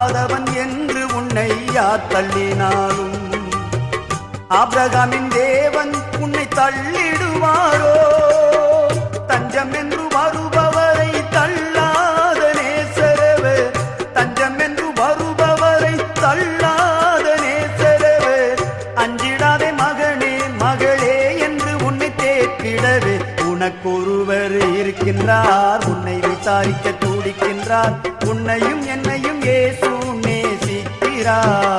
அதவன் என்று உன்னை யார் தள்ளினாலும் ஆபிரகாமின் தேவன் உன்னை தள்ளிடுவாரோ? தஞ்சம் என்று வருபவரை தள்ளாத நேசரவர், தஞ்சம் என்று வருபவரை தள்ளாத நேசரவர். அஞ்சிடாதே மகனே மகளே என்று உன்னை தேற்றிடவே உனக்கொருவர் இருக்கின்றார். உன்னை விசாரிக்க துடிக்கின்றார். உன்னையும் என்னையும் இயேசு நேசிக்கிறார்.